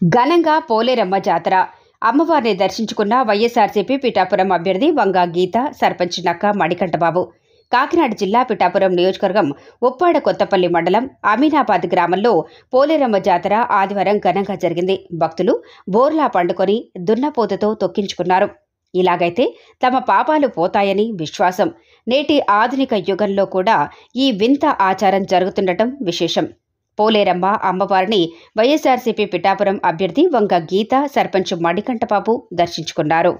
ఘనంగా పోలేరమ్మ జాతర. అమ్మవారిని దర్శించుకున్న వైఎస్ఆర్సీపీ పిఠాపురం అభ్యర్థి వంగ గీత, సర్పంచ్ నక్క మణికంఠబాబు. కాకినాడ జిల్లా పిఠాపురం నియోజకవర్గం ఉప్పాడ కొత్తపల్లి మండలం అమీనాబాద్ గ్రామంలో పోలేరమ్మ జాతర ఆదివారం ఘనంగా జరిగింది. భక్తులు బోర్లా పండుకొని దున్నపోతుతో తొక్కించుకున్నారు. ఇలాగైతే తమ పాపాలు పోతాయని విశ్వాసం. నేటి ఆధునిక యుగంలో కూడా ఈ వింత ఆచారం జరుగుతుండటం విశేషం. పోలేరమ్మ అమ్మవారిని వైఎస్ఆర్సీపీ పిఠాపురం అభ్యర్థి వంగ గీత, సర్పంచ్ మణికంఠబాబు దర్శించుకున్నారు.